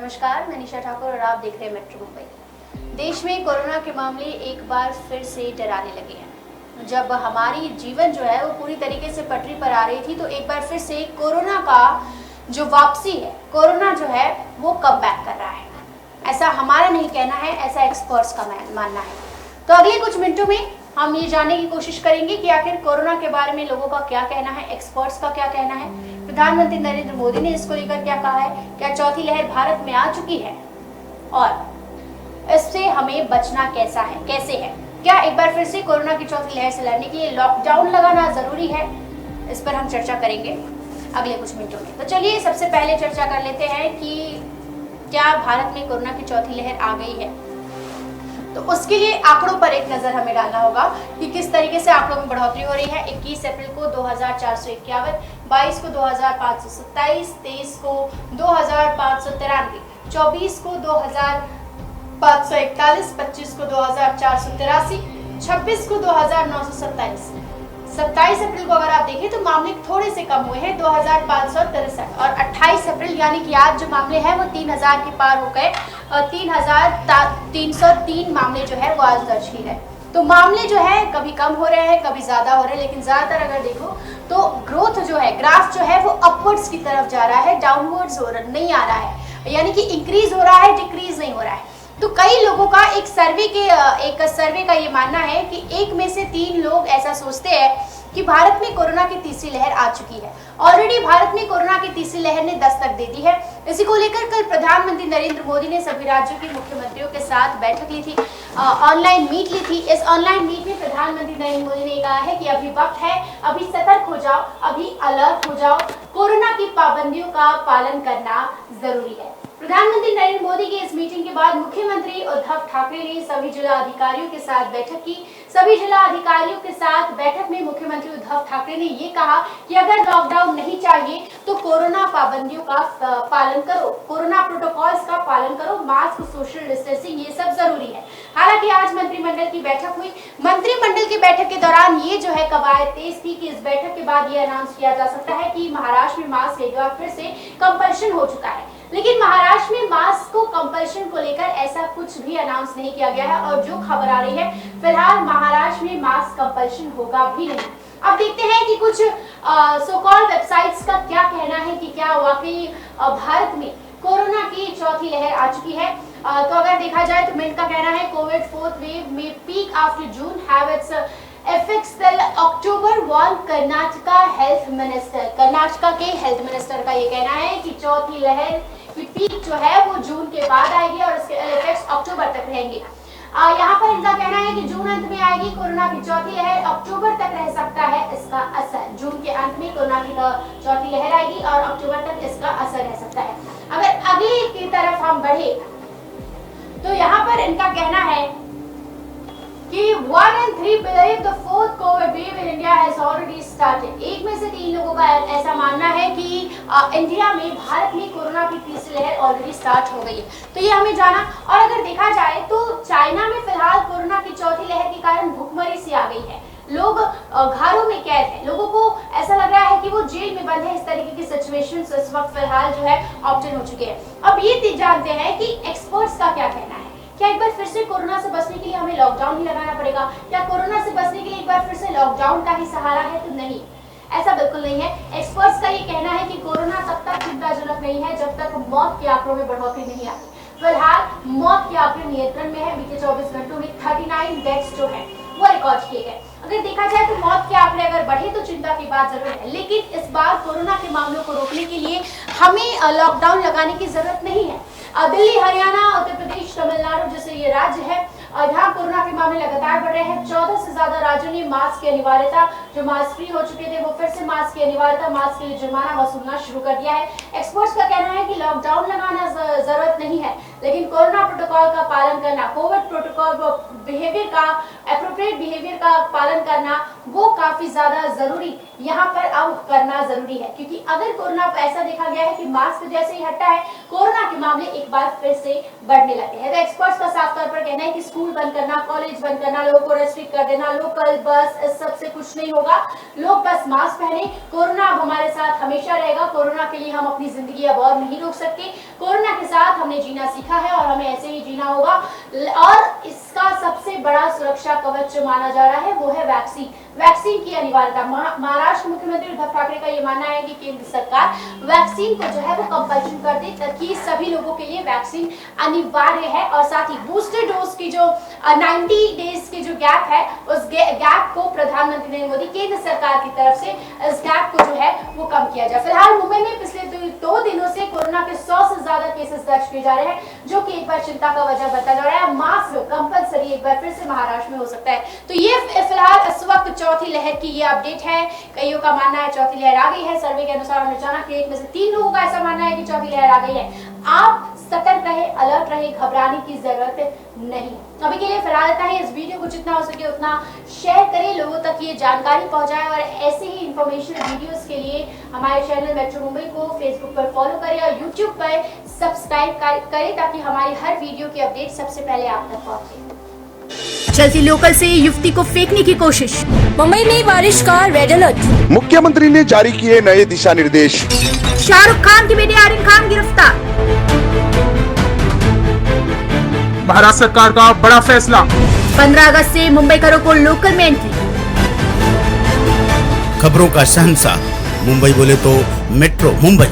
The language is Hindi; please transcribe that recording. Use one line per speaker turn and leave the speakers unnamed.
नमस्कार, मैं निशा ठाकुर और आप देख रहे हैं मेट्रो मुंबई। देश में कोरोना के मामले एक बार फिर से डराने लगे हैं। जब हमारी जीवन जो है वो पूरी तरीके से पटरी पर आ रही थी, तो एक बार फिर से कोरोना का जो वापसी है, कोरोना जो है वो कम बैक कर रहा है। ऐसा हमारा नहीं कहना है, ऐसा एक्सपर्ट्स का मानना है। तो अगले कुछ मिनटों में हम ये जानने की कोशिश करेंगे कि आखिर कोरोना के बारे में लोगों का क्या कहना है, एक्सपर्ट्स का क्या कहना है, प्रधानमंत्री नरेंद्र मोदी ने इसको लेकर क्या कहा है, क्या चौथी लहर भारत में आ चुकी है और इससे हमें बचना कैसे है, क्या एक बार फिर से कोरोना की चौथी लहर से लड़ने के लिए लॉकडाउन लगाना जरूरी है। इस पर हम चर्चा करेंगे अगले कुछ मिनटों में। तो चलिए सबसे पहले चर्चा कर लेते हैं कि क्या भारत में कोरोना की चौथी लहर आ गई है। तो उसके लिए आंकड़ों पर एक नजर हमें डालना होगा कि किस तरीके से आंकड़ों में बढ़ोतरी हो रही है। 21 अप्रैल को 2451, 22 को 2527, 23 को 2593, 24 को 2541, 25 को 2483, 26 को 2927, 27 अप्रैल को अगर आप देखें तो मामले थोड़े से कम हुए हैं, 2563, और 28 अप्रैल यानी कि आज जो मामले हैं वो 3000 के पार हो गए और 3303 मामले जो है वो आज दर्ज की गए। तो मामले जो है कभी कम हो रहे हैं, कभी ज्यादा हो रहे हैं, लेकिन ज्यादातर अगर देखो तो ग्रोथ जो है, ग्राफ जो है वो अपवर्ड्स की तरफ जा रहा है, डाउनवर्ड्स नहीं आ रहा है, यानी कि इंक्रीज हो रहा है, डिक्रीज नहीं हो रहा है। तो कई लोगों का एक सर्वे का ये मानना है कि 1 में से 3 लोग ऐसा सोचते हैं कि भारत में कोरोना की तीसरी लहर आ चुकी है। ऑलरेडी भारत में कोरोना की तीसरी लहर ने दस्तक दे दी है। इसी को लेकर कल प्रधानमंत्री नरेंद्र मोदी ने सभी राज्यों के मुख्यमंत्रियों के साथ बैठक ली थी, ऑनलाइन मीट ली थी। इस ऑनलाइन मीट में प्रधानमंत्री नरेंद्र मोदी ने कहा है कि अभी वक्त है, अभी सतर्क हो जाओ, अभी अलर्ट हो जाओ, कोरोना की पाबंदियों का पालन करना जरूरी है। प्रधानमंत्री नरेंद्र मोदी की इस मीटिंग के बाद मुख्यमंत्री उद्धव ठाकरे ने सभी जिला अधिकारियों के साथ बैठक की। सभी जिला अधिकारियों के साथ बैठक में मुख्यमंत्री उद्धव ठाकरे ने ये कहा कि अगर लॉकडाउन नहीं चाहिए तो कोरोना पाबंदियों का पालन करो, कोरोना प्रोटोकॉल्स का पालन करो, मास्क, सोशल डिस्टेंसिंग, ये सब जरूरी है। हालांकि आज मंत्रिमंडल की बैठक हुई। मंत्रिमंडल की बैठक के दौरान ये जो है कवायद तेज थी कि इस बैठक के बाद ये अनाउंस किया जा सकता है कि महाराष्ट्र में मास्क एक बार फिर से कंपल्शन हो चुका है। लेकिन महाराष्ट्र में मास्क को कंपल्शन को लेकर ऐसा कुछ भी अनाउंस नहीं किया गया है और जो खबर आ रही है फिलहाल महाराष्ट्र में मास्क कंपल्शन होगा भी नहीं। अब देखते हैं कि कुछ सो कॉल्ड वेबसाइट्स का क्या कहना है कि क्या वाकई भारत में कोरोना की चौथी लहर आ चुकी है। तो अगर देखा जाए तो मिंट का कहना है कोविड फोर्थ वेव में peak after June have its effects till October 1। Karnataka के हेल्थ मिनिस्टर का ये कहना है कि चौथी लहर की पीक जो है वो जून के बाद आएगी और इसके इफेक्ट्स अक्टूबर तक रहेंगे। यहाँ पर इनका कहना है कि जून अंत में आएगी कोरोना की चौथी लहर, अक्टूबर तक रह सकता है इसका असर। जून के अंत में कोरोना की चौथी लहर आएगी और अक्टूबर तक इसका असर रह सकता है। अगर अगली की तरफ हम बढ़े तो यहाँ पर इनका कहना है कि 1 in 3 believe the fourth COVID wave in India has already started। 1 में से 3 लोगों का ऐसा मानना है कि इंडिया में, भारत में कोरोना की तीसरी लहर ऑलरेडी स्टार्ट हो गई है। तो ये हमें जाना। और अगर देखा जाए तो चाइना में फिलहाल कोरोना की चौथी लहर के कारण भुखमरी सी आ गई है। लोग घरों में कैद हैं, लोगों को ऐसा लग रहा है कि वो जेल में बंद है। इस तरीके की सिचुएशन इस वक्त फिलहाल जो है ऑप्टेन हो चुके हैं। अब ये जानते हैं कि एक्सपर्ट्स का क्या कहना है। क्या एक बार फिर से कोरोना से बचने के लिए हमें लॉकडाउन ही लगाना पड़ेगा? क्या कोरोना से बचने के लिए एक बार फिर से लॉकडाउन का ही सहारा है? तो नहीं, ऐसा बिल्कुल नहीं है। एक्सपर्ट्स का ये कहना है कि कोरोना तब तक चिंताजनक नहीं है जब तक मौत के आंकड़ों में बढ़ोतरी नहीं आती। फिलहाल मौत के आंकड़े नियंत्रण में है। बीते 24 घंटों में 39 डेथ्स जो है वो रिकॉर्ड किए गए। अगर देखा जाए तो मौत के आंकड़े अगर बढ़े तो चिंता की बात जरूर है, लेकिन इस बार कोरोना के मामलों को रोकने के लिए हमें लॉकडाउन लगाने की जरूरत नहीं है। दिल्ली, हरियाणा, उत्तर प्रदेश, तमिलनाडु जैसे ये राज्य है जहाँ कोरोना के मामले लगातार बढ़ रहे हैं। 14 से ज्यादा राज्यों ने मास्क की अनिवार्यता, जो मास्क फ्री हो चुके थे वो फिर से मास्क की अनिवार्यता, मास्क के लिए जुर्माना वसूलना शुरू कर दिया है। एक्सपर्ट्स का कहना है कि लॉकडाउन लगाना जरूरत नहीं है, लेकिन कोरोना प्रोटोकॉल का पालन करना, कोविड प्रोटोकॉल बिहेवियर का, एप्रोप्रिएट बिहेवियर का पालन करना वो काफी ज्यादा जरूरी यहाँ पर अब करना जरूरी है। क्योंकि अगर कोरोना ऐसा देखा गया है कि मास्क जैसे ही हटता है कोरोना के मामले एक बार फिर से बढ़ने लगे हैं। तो एक्सपर्ट्स का साफ तौर पर कहना है कि स्कूल बंद करना, कॉलेज बंद करना, लोगों को रेस्ट्रिक्ट कर देना, लोकल बस, इस सबसे कुछ नहीं होगा। लोग बस मास्क पहने। कोरोना अब हमारे साथ हमेशा रहेगा। कोरोना के लिए हम अपनी जिंदगी अब और नहीं रोक सकते। कोरोना के साथ हमने जीना सीखा है और हमें ऐसे ही जीना होगा। और इसका सबसे बड़ा सुरक्षा कवच जो माना जा रहा है वो है वैक्सीन। वैक्सीन की अनिवार्यता। महाराष्ट्र मुख्यमंत्री उद्धव ठाकरे का ये मानना है कि केंद्र सरकार वैक्सीन को जो है वो कंपल्शन कर दे ताकि सभी लोगों के लिए वैक्सीन अनिवार्य है। और साथ ही बूस्टर डोज की जो 90 डेज की जो गैप है उस गैप को प्रधानमंत्री नरेंद्र मोदी केंद्र सरकार की तरफ से इस गैप को जो है वो कम किया जाए। फिलहाल मुंबई में पिछले 2 दिनों से कोरोना के 100 से ज्यादा केसेस दर्ज किए जा रहे हैं, जो कि एक बार चिंता का वजह बनता जा रहा है। मास्क कंपल्सरी एक बार फिर से महाराष्ट्र में हो सकता है। तो ये फिलहाल इस वक्त चौथी लहर की ये अपडेट है। कईयों का मानना है चौथी लहर आ गई है। सर्वे के अनुसार हमने जाना कि 1 में से 3 लोगों का ऐसा मानना है कि चौथी लहर आ गई है। आप सतर्क रहे, अलर्ट रहे, घबराने की जरूरत नहीं। अभी के लिए फिलहाल इतना ही। इस वीडियो को जितना हो सके उतना शेयर करें, लोगों तक ये जानकारी पहुंचाएं और ऐसे ही इंफॉर्मेशन वीडियोस के लिए हमारे चैनल मेट्रो मुंबई को फेसबुक पर फॉलो करें और यूट्यूब पर सब्सक्राइब करें ताकि हमारी हर वीडियो की अपडेट सबसे पहले आप तक पहुंचे।
चलती लोकल से युवती को फेंकने की कोशिश। मुंबई में बारिश का रेड अलर्ट।
मुख्यमंत्री ने जारी किए नए दिशा निर्देश।
शाहरुख खान की बेटी आर्यन खान गिरफ्तार।
महाराष्ट्र सरकार का बड़ा फैसला।
15 अगस्त से मुंबईकरों को लोकल में एंट्री।
खबरों का शहंशाह मुंबई बोले तो मेट्रो मुंबई।